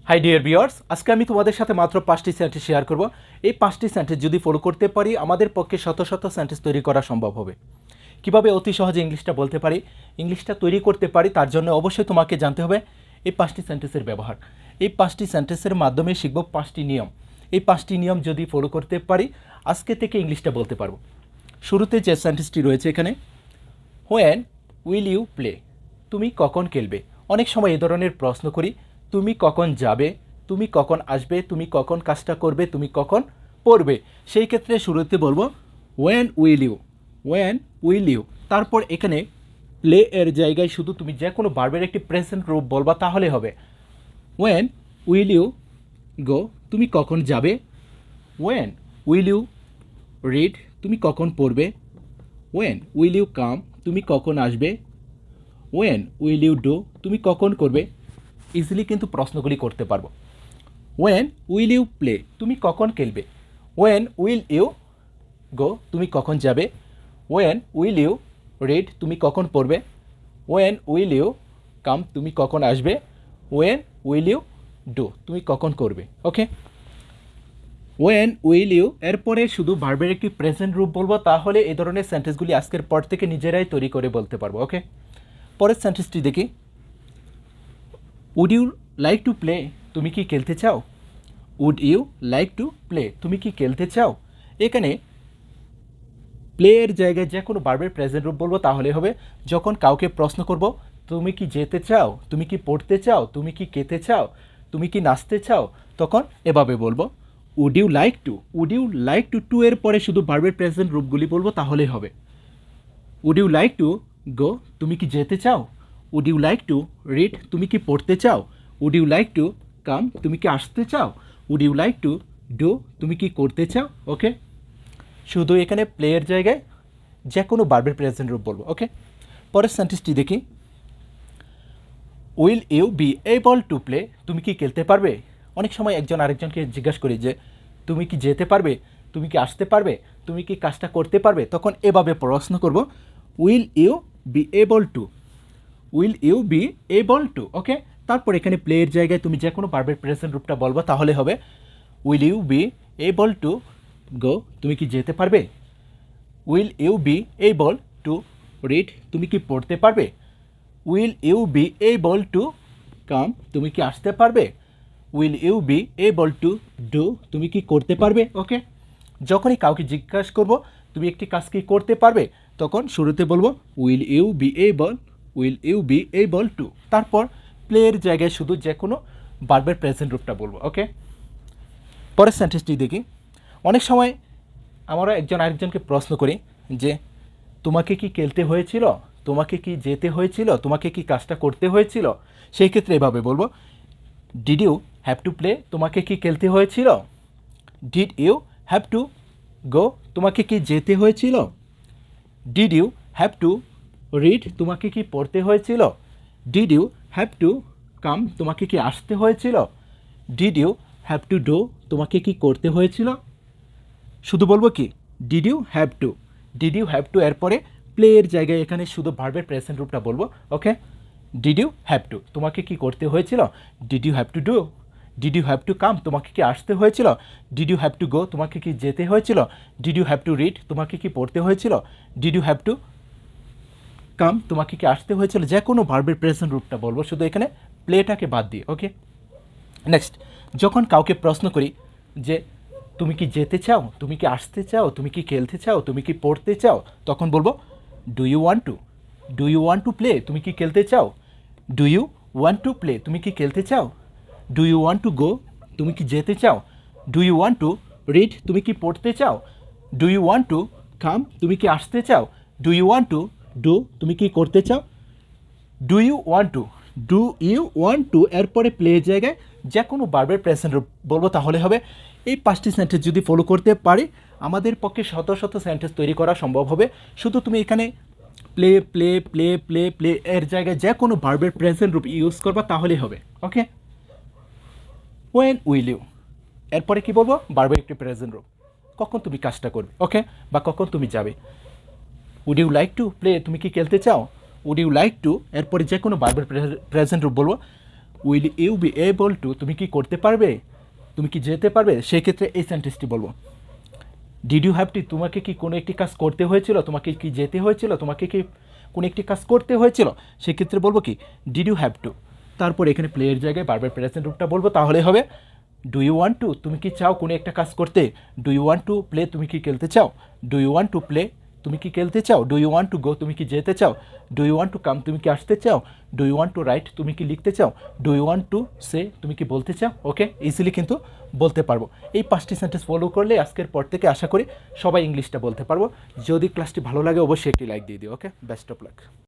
High dear viewers, আজকে আমি তোমাদের সাথে মাত্র 5টি সেন্টেন্স শেয়ার করব। এই 5টি সেন্টেন্স যদি ফলো করতে পারি আমাদের পক্ষে শত শত সেন্টেন্স তৈরি করা সম্ভব হবে। কিভাবে অতি সহজে ইংলিশটা বলতে পারি, ইংলিশটা তৈরি করতে পারি, তার জন্য অবশ্যই তোমাকে জানতে হবে এই 5টি সেন্টেন্সের ব্যবহার। এই 5টি সেন্টেন্সের মাধ্যমে শিখব 5টি নিয়ম। এই 5টি নিয়ম যদি ফলো করতে পারি আজকে থেকে ইংলিশটা বলতে পারবো। শুরুতে যে সেন্টেন্সটি রয়েছে এখানে, হোয়েন উইল ইউ প্লে, তুমি কখন খেলবে। অনেক সময় এই ধরনের প্রশ্ন করি, তুমি কখন যাবে, তুমি কখন আসবে, তুমি কখন কাজটা করবে, তুমি কখন পড়বে। সেই ক্ষেত্রে শুরুতে বলবো when will you, when will you. তারপর এখানে প্লে এর জায়গায় শুধু তুমি যে কোনো ভার্বের একটি প্রেজেন্ট রূপ বলবা তাহলে হবে। ওয়েন উইল ইউ গো, তুমি কখন যাবে। ওয়েন উইল ইউ রিড, তুমি কখন পড়বে। ওয়েন উইল ইউ কাম, তুমি কখন আসবে। ওয়েন উইল ইউ ডু, তুমি কখন করবে। ইজিলি কিন্তু প্রশ্নগুলি করতে পারবো। ওয়েন উইল ইউ প্লে, তুমি কখন খেলবে। ওয়েন উইল ইউ গো, তুমি কখন যাবে। ওয়েন উইল ইউ রিড, তুমি কখন পড়বে। ওয়েন উইল ইউ কাম, তুমি কখন আসবে। ওয়েন উইল ইউ ডু, তুমি কখন করবে। ওকে, ওয়েন উইল ইউ এরপরে শুধু ভার্বের একটি প্রেজেন্ট রূপ বলবো, তাহলে এই ধরনের সেন্টেন্সগুলি আজকের পর থেকে নিজেরাই তৈরি করে বলতে পারবো। ওকে, পরের সেন্টেন্সটি দেখি। Would you like to play, তুমি কি খেলতে চাও। Would you like to play, তুমি কি খেলতে চাও। এখানে প্লে এর জায়গায় যে কোনো ভার্বের প্রেজেন্ট রূপ বলবো তাহলে হবে। যখন কাউকে প্রশ্ন করব, তুমি কি যেতে চাও, তুমি কি পড়তে চাও, তুমি কি খেতে চাও, তুমি কি নাচতে চাও, তখন এভাবে বলবো would you like to. Would you like to, to এর পরে শুধু ভার্বের প্রেজেন্ট রূপগুলি বলবো তাহলেই হবে। Would you like to go, তুমি কি যেতে চাও। Would you like to read, তুমি কি পড়তে চাও। Would you like to come, তুমি কি আসতে চাও। Would you like to do, তুমি কি করতে চাও। ওকে, শুধু এখানে প্লেয়ের জায়গায় যে কোনো ভার্বের প্রেজেন্ট রূপ বলবো। ওকে, পরের সেন্টেন্সটি দেখি। Will you be able to play, তুমি কি খেলতে পারবে। অনেক সময় একজন আরেকজনকে জিজ্ঞাসা করি যে তুমি কি যেতে পারবে, তুমি কি আসতে পারবে, তুমি কি কাজটা করতে পারবে, তখন এভাবে প্রশ্ন করব will you be able to. Will you be able to. Okay, তারপর এখানে প্লেয়ের জায়গায় তুমি যে কোনো ভার্বের প্রেজেন্ট রূপটা বলবো তাহলে হবে will you be able to go, তুমি কি যেতে পারবে। Will you be able to read, তুমি কি পড়তে পারবে। Will you be able to come, তুমি কি আসতে পারবে। Will you be able to do, তুমি কি করতে পারবে। ওকে, যখনই কাউকে জিজ্ঞাসা করব তুমি একটি কাজ কি করতে পারবে, তখন শুরুতে বলবো will you be able, will you be able to. তারপর প্লেয়ের জায়গায় শুধু যে কোনো ভার্বের প্রেজেন্ট রূপটা বলবো। ওকে, পরের সেন্টেন্সটি দেখি। অনেক সময় আমরা একজন আরেকজনকে প্রশ্ন করি যে তোমাকে কি খেলতে হয়েছিল, তোমাকে কি যেতে হয়েছিল, তোমাকে কি কাজটা করতে হয়েছিল। সেই ক্ষেত্রে এভাবে বলবো did you have to play, তোমাকে কি খেলতে হয়েছিল। Did you have to go, তোমাকে কি যেতে হয়েছিল। Did you have to read, তোমাকে কি পড়তে হয়েছিল। Did you have to come, তোমাকে কি আসতে হয়েছিল। Did you have to do, তোমাকে কি করতে হয়েছিল। শুধু বলবো কি did you have to. Did you have to এরপরে প্লে এর জায়গায় এখানে শুধু ভার্বের প্রেজেন্ট রূপটা বলবো। ওকে, ডিড ইউ হ্যাভ টু, তোমাকে কি করতে হয়েছিল। Did you have to do. Did you have to come, তোমাকে কি আসতে হয়েছিল। Did you have to go, তোমাকে কি যেতে হয়েছিল। Did you have to read, তোমাকে কি পড়তে হয়েছিল। Did you have to come, তোমাকে কি আসতে হয়েছিল। যে কোনো ভার্বের প্রেজেন্ট রূপটা বলবো শুধু এখানে প্লেটাকে বাদ দিয়ে। ওকে, নেক্সট, যখন কাউকে প্রশ্ন করি যে তুমি কি যেতে চাও, তুমি কি আসতে চাও, তুমি কি খেলতে চাও, তুমি কি পড়তে চাও, তখন বলবো do you want to. Do you want to play, তুমি কি খেলতে চাও। Do you want to play, তুমি কি খেলতে চাও। Do you want to go, তুমি কি যেতে চাও। Do you want to read, তুমি কি পড়তে চাও। Do you want to come, তুমি কি আসতে চাও। Do you want to do, তুমি কি করতে চাও। Do you want to, do you want two এরপরে প্লে জায়গায় যে কোনো ভার্বের প্রেজেন্ট বলবো তাহলে হবে। এই 5টি সেন্টেন্স যদি ফলো করতে পারি আমাদের পক্ষে শত শত সেন্টেন্স তৈরি করা সম্ভব হবে। শুধু তুমি এখানে play play play play play এর জায়গায় যে কোনো ভার্বের প্রেজেন্ট রূপ ইউজ করবা তাহলেই হবে। ওকে, ওয়েন উইল ইউ এরপরে কি বলবো ভার্বের একটি প্রেজেন্ট রূপ, কখন তুমি কাজটা করবে। ওকে, বা কখন তুমি যাবে। Would you like to play, তুমি কি খেলতে চাও। উড ইউ লাইক টু এরপরে যে কোনো ভার্বের প্রেজেন্ট রূপ বলবো will you be able to, তুমি কি করতে পারবে, তুমি কি যেতে পারবে, সেই ক্ষেত্রে এই সেন্টেন্সটি বলবো। ডিড ইউ হ্যাভ টু, তোমাকে কি কোনো একটি কাজ করতে হয়েছিল, তোমাকে কি যেতে হয়েছিল, তোমাকে কি কোনো একটি কাজ করতে হয়েছিল, সেক্ষেত্রে বলবো কি ডিড ইউ হ্যাভ টু। তারপর এখানে প্লেয়ের জায়গায় বারবার প্রেজেন্ট রূপটা বলবো, তাহলে হবে ডু ইউ ওয়ান্ট টু, তুমি কি চাও কোনো একটা কাজ করতে, do you want to play, তুমি কি খেলতে চাও, do you want to play, তুমি কি খেলতে চাও, do you want to go, তুমি কি যেতে চাও, do you want to come, তুমি কি আসতে চাও, do you want to write, তুমি কি লিখতে চাও, do you want to say, তুমি কি বলতে চাও। ওকে, ইজিলি কিন্তু বলতে পারবো। এই 5টি সেন্টেন্স ফলো করলে আজকের পর থেকে আশা করি সবাই ইংলিশটা বলতে পারবো। যদি ক্লাসটি ভালো লাগে অবশ্যই একটি লাইক দিয়ে দিও। ওকে, বেস্ট অফ লাক।